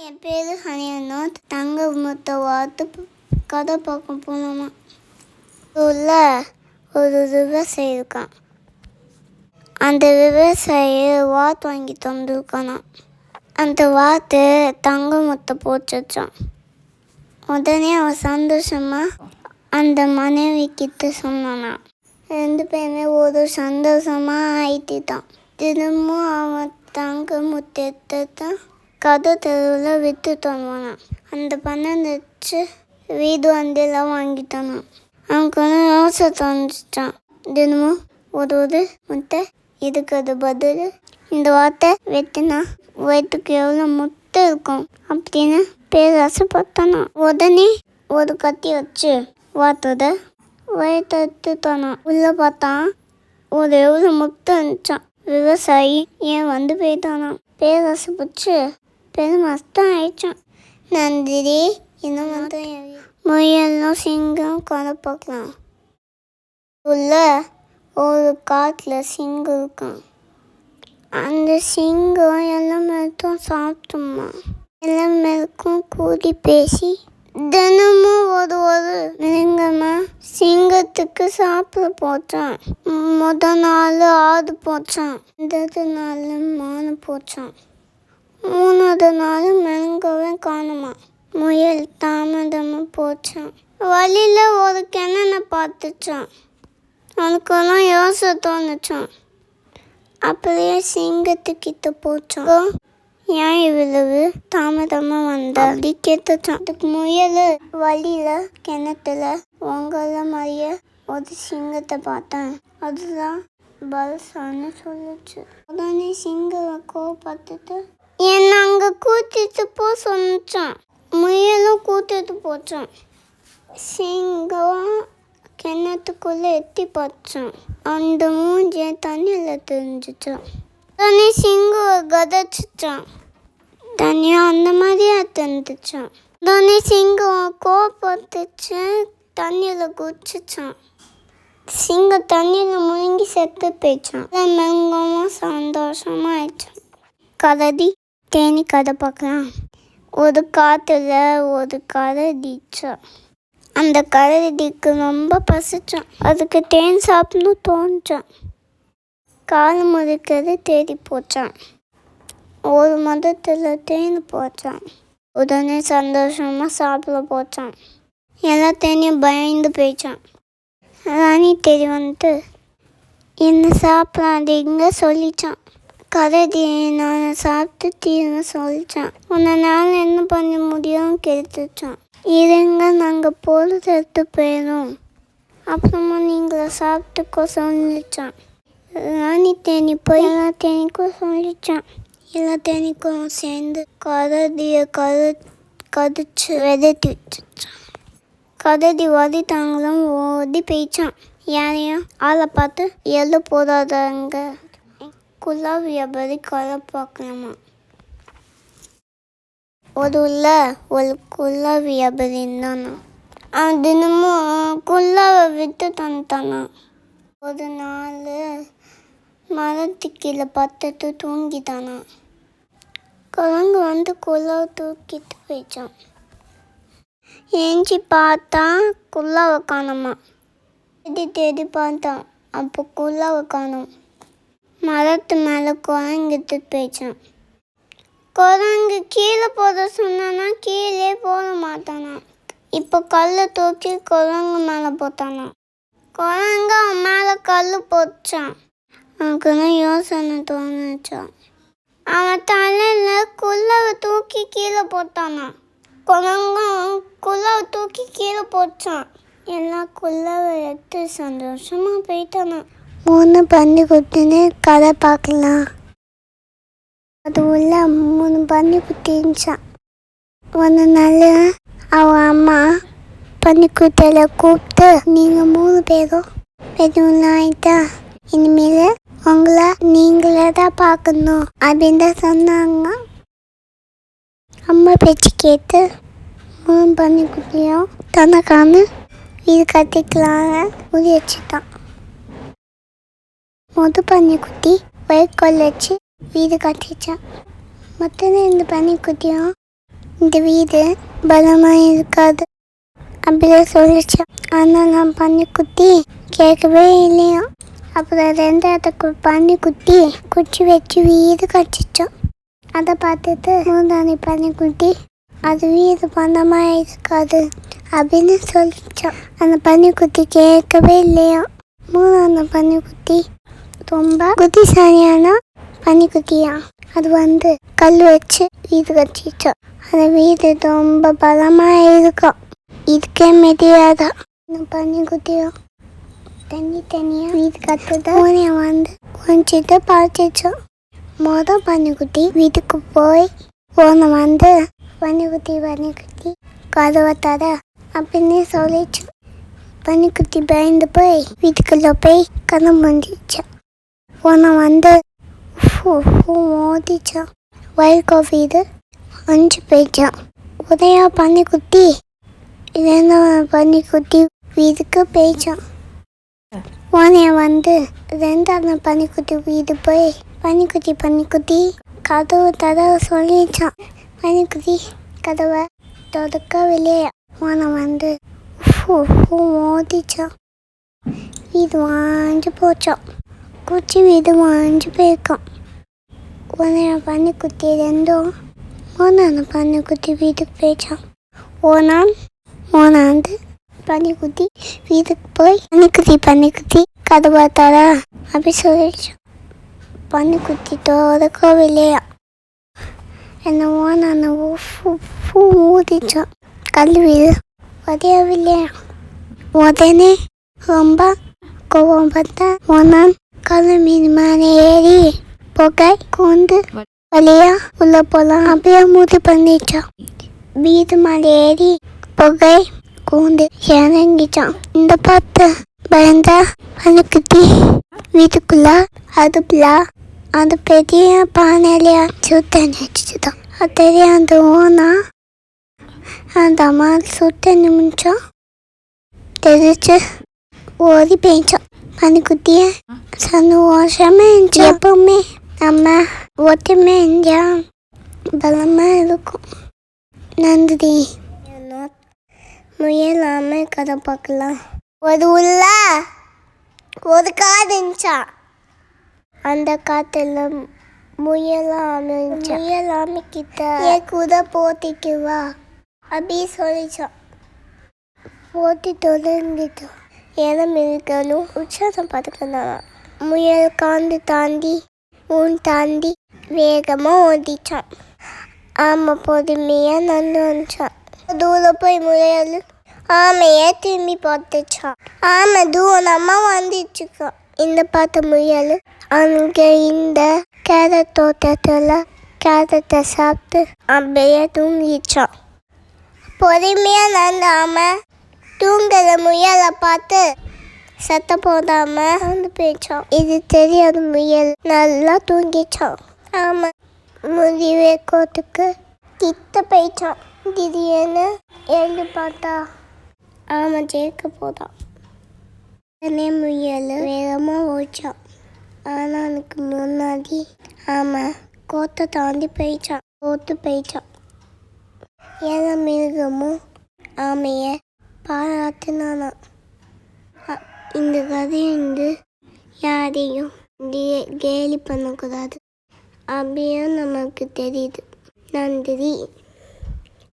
என் பேர் ஹனியண்ணா. தங்க முத்த வாத்து கதை பார்க்க போனோமா. உள்ள ஒரு விவசாயி இருக்கான். அந்த விவசாயி வாத்து வாங்கி தந்துருக்கானா. அந்த வாத்து தங்க முத்தை போட்டுச்சான். உடனே அவன் சந்தோஷமா அந்த மனைவி கிட்ட சொன்னானா. 2 பேருமே ஒரு சந்தோஷமா ஆயிட்டுதான். தினமும் அவன் தங்க முத்தை எடுத்துதான் கதை தெருவில் விற்றுட்டு வருவானான். அந்த பணம் வச்சு வீடு வண்டியெல்லாம் வாங்கிட்டானான். அவனுக்கு வந்து யோசனை தோணுச்சான். தினமும் ஒரு முட்டை இதுக்கு பதில் இந்த வார்த்தை வெட்டினா வயிற்றுக்கு எவ்வளோ முட்டை இருக்கும் அப்படின்னு பேராசைப்பட்டானா. உடனே ஒரு கத்தி வச்சு வாத்தோட வயிற்று எடுத்துட்டானா. உள்ளே பார்த்தான் எவ்வளோ முட்டை இருந்துச்சான். விவசாயி ஏன் வந்து போயிட்டானான். பேராசைப்பட்டு பெருமாஸ்தான் ஆயிடுச்சான். நன்றி. இன்னும் வந்து முயலும் சிங்கம் கதை பார்க்கலாம். உள்ள ஒரு காட்டில் சிங்கம் இருக்கான். அந்த சிங்கம் எல்லா மேலும் சாப்பிட்டோமா. எல்லா மேலுக்கும் கூடி பேசி தினமும் ஒரு மிருகமா சிங்கத்துக்கு சாப்பிட போச்சான். முதல் நாள் ஆடு போச்சான். 2வது நாள் மானு போச்சான். 3வது நாள் மிருகவே காணுமா. முயல் தாமதமாக போச்சான். வழியில் ஒரு கிணனை பார்த்துச்சான். அவனுக்கெல்லாம் யோசனை தோணுச்சான். அப்படியே சிங்கத்துக்கிட்ட போச்சான். ஏன் இவ்வளவு தாமதமாக வந்த அப்படி கேட்டுச்சான். அதுக்கு முயல் வழியில் கிணத்துல உங்களை மாதிரியே ஒரு சிங்கத்தை பார்த்தேன், அதுதான் பல்சான்னு சொல்லிச்சு. உடனே சிங்கம் கோவப்பட்டுட்டு என்னை அங்கே கூட்டிட்டு போ சொன்னான். முயலும் கூட்டிட்டு போச்சான். சிங்கம் கிணத்துக்குள்ளே எட்டி பார்த்தான். அந்த மூஞ்சியை தண்ணியில் தெரிஞ்சிச்சான். உடனே சிங்கம் கதைச்சிச்சான். தண்ணியும் அந்த மாதிரியே தெரிஞ்சிச்சான். உடனே சிங்கம் கோவப்பட்டுச்சு, தண்ணியில் குதிச்சிச்சான். சிங்கம் தண்ணியில் முழுங்கி செத்து போயிடுச்சான். மிருகமாக சந்தோஷமாக ஆயிடுச்சான். கரடி தேனி கதை பார்க்கலாம். ஒரு காற்றுல ஒரு கரடிச்சான். அந்த கரடிக்கு ரொம்ப பசிச்சான். அதுக்கு தேன் சாப்பிடணும் தோணுச்சான். கால் முறிக்கிறது தேடி போச்சான். ஒரு மதத்தில் தேன் போச்சான். உடனே சந்தோஷமாக சாப்பிட போச்சான். எல்லா தேனியும் பயந்து போயிச்சான். ராணி தேடி வந்துட்டு என்னை சாப்பிடாதீங்க சொல்லிச்சான். கரடி நான் சாப்பிட்டு தீர்னு சொல்லிச்சான். உன்னால் என்ன பண்ண முடியும்னு கேட்டுச்சான். இருங்க நாங்கள் பொழுது எடுத்து போயிடும், அப்புறமா நீங்களை சாப்பிட்டுக்கோ சொல்லிச்சான். ராணி தேனி போய் எல்லா தேனிக்கும் சொல்லிச்சான். எல்லா தேனிக்கும் சேர்ந்து கரடியை கதிச்சு விதைத்து வச்சுச்சான். கரடி வதிட்டாங்களும் ஓடி போயிச்சான். யாரையும் ஆளை பார்த்து எள்ளு போதாதங்க குலா வியாபாரி கதை பார்க்கலாமா. ஒரு குலா வியாபாரி இருந்தானா. அவன் தினமும் குல்லாவை விட்டு தந்துட்டானா. ஒரு நாள் மரத்துக்கு கீழே பத்துட்டு தூங்கிட்டானா. குரங்கு வந்து குல்லாவை தூக்கிட்டு போயிச்சான். ஏஞ்சி பார்த்தா குல்லாவை காணுமா. தேடி பார்த்தான். அப்போ குல்லாவை காணும். மரத்து மேலே குரங்கு எடுத்துட்டு போயிச்சான். குரங்கு கீழே போட சொன்னானா கீழே போட மாட்டானா. இப்போ கல்லை தூக்கி குரங்கு மேலே போட்டானா. குரங்கு அவன் மேலே கல் போச்சான். அவனுக்கு யோசனை தோணுச்சான். அவன் தலையில் குல்லாவை தூக்கி கீழே போட்டானா. குரங்கும் குல்லாவை தூக்கி கீழே போச்சான். எல்லாம் குல்லாவை எடுத்து சந்தோஷமாக போயிட்டானா. 3 பன்றி குட்டின்னு கதை பார்க்கலாம். அது உள்ள 3 பன்றி குட்டி இருந்துச்சான். ஒரு நாள் அவன் அம்மா பன்னிக்குட்டியில் கூப்பிட்டு நீங்கள் 3 பேரும் பெரியவங்களா ஆயிட்டா, இனிமேல் உங்களை நீங்களே தான் பார்க்கணும் அப்படின்னு தான் சொன்னாங்க. அம்மா பேச்சு கேட்டு 3 பன்னிக்குட்டியும் தனக்கான வீடு கட்டிக்கலான்னு உரி வச்சுட்டான். பன்னிக்குட்டி வைக்கோல் வச்சு வீடு கட்டிச்சான். மற்ற 2 பன்னிக்குட்டியும் இந்த வீடு பலமாக இருக்காது அப்படிதான் சொல்லிச்சான். ஆனால் நான் பன்னிக்குட்டி கேட்கவே இல்லையா. அப்புறம் ரெண்டாவது பன்னிக்குட்டி குச்சி வச்சு வீடு கட்டிச்சோம். அதை பார்த்துட்டு மூணாவது பன்னிக்குட்டி அது வீடு பலமாக இருக்காது அப்படின்னு சொல்லிச்சான். அந்த பன்னிக்குட்டி கேட்கவே இல்லையா. மூணாவது பன்னிக்குட்டி ரொம்ப புத்திசாலியான பன்னிக்குட்டியா. அது கல் வச்சு வீடு கட்டிச்சோம். அந்த வீடு ரொம்ப பலமாக இருக்கும். இதுக்கே முடியாதா. இந்த பன்னிக்குட்டியும் தனியாக வீடு கட்டுறத கொஞ்சிட்டு பார்த்துச்சோம். பன்னிக்குட்டி வீட்டுக்கு போய் பன்னிக்குட்டி கதவை தர அப்படின்னு சொல்லிச்சு. பன்னிக்குட்டி பயந்து போய் வீட்டுக்குள்ள போய் கதை முடிச்சான். மோதிச்சான். வயலுக்கு வீடு அஞ்சு போயிச்சான். உதயா பன்னிக்குட்டி பன்னிக்குட்டி வீட்டுக்கு போயிச்சான். ரெண்டாவது பன்னிக்குட்டி வீடு போய் பன்னிக்குட்டி கதவு தர சொல்லிச்சான். பன்னிக்குட்டி கதவை தொடக்கவில்லையா. மோதிச்சான். வீடு வாஞ்சு போச்சான். குச்சி வீடு வாஞ்சு போயிருக்கான். பன்னிக்குட்டி மூணாவது பன்னிக்குட்டி வீட்டுக்கு போயிச்சான். மூணாவது பன்னிக்குட்டி வீட்டுக்கு போய் பன்னிக்குட்டி கதவை தர அப்படி சொல்லிச்சான். பன்னிக்குட்டி தொடக்கவில்லையா. என்ன ஊதிச்சான். கல் வீடு உதயவில்லையா. உடனே ரொம்ப கோபம் பார்த்தா கல் மீன் மேலே ஏறி புகை கொண்டு வழியா உள்ள போலாம் அப்படியே மூடி பண்ணிச்சான். வீடு மேலே ஏறி புகை கூண்டு இறங்கிச்சான். இந்த பார்த்து பயந்த பன்னிக்குட்டி வீட்டுக்குள்ள அடுப்புல அந்த பெரிய பானையில சுத்தண்ணி வச்சுதான். அது தெரியாத அந்த அம்மா சுத்தண்ணி முடிச்சான். தெரிச்சு ஓடி போயிச்சான். பன்னிக்குட்டிய சந்தோஷமா இருந்துச்சு. எப்பவுமே நம்ம ஒற்றுமை இருந்தா பலமா இருக்கும். நன்றி. முயலாம கதை பார்க்கலாம். ஒரு காடு இருந்துச்சா. அந்த காத்துல முயலாம கிட்ட கூட போட்டிக்குவா அப்படி சொல்லிச்சான். போட்டி தொடர்ந்துட்டோம். இடம் இருக்கணும் உற்சாகம் பார்த்துக்கலாம். முயல் காந்து தாண்டி வேகமாக ஓடிச்சான். ஆமாம் பொறுமையாக நடந்து வந்துச்சான். தூரம் போய் முயல் ஆமையை திரும்பி பார்த்துச்சான். ஆமை தூரமாக வந்துச்சுக்கான். இந்த பார்த்த முயல் அங்கே இந்த கேரட் தோட்டத்தில் கேரட்டை சாப்பிட்டு அப்படியே தூங்கிச்சான். பொறுமையாக நடந்த ஆமை தூங்குற முயலை பார்த்து சத்தம் போடாமல் வந்து போயிச்சான். இது தெரியாத முயல் நல்லா தூங்கிச்சான். ஆமாம் முடிவே கோட்டுக்கு கிட்ட போயிச்சான். திடீர்னு எழுந்து பார்த்தா ஆமாம் ஜெயிக்க போதான். உடனே முயல் வேகமாக ஓடிச்சான். ஆனால் அதுக்கு முன்னாடி ஆமாம் கோட்டை தாண்டி போயிச்சான். எல்லா மிருகமும் ஆமையை பாராட்டினானா. இந்த கதையை யாரையும் கேலி பண்ணக்கூடாது அப்படின்னு நமக்கு தெரியுது. நன்றி.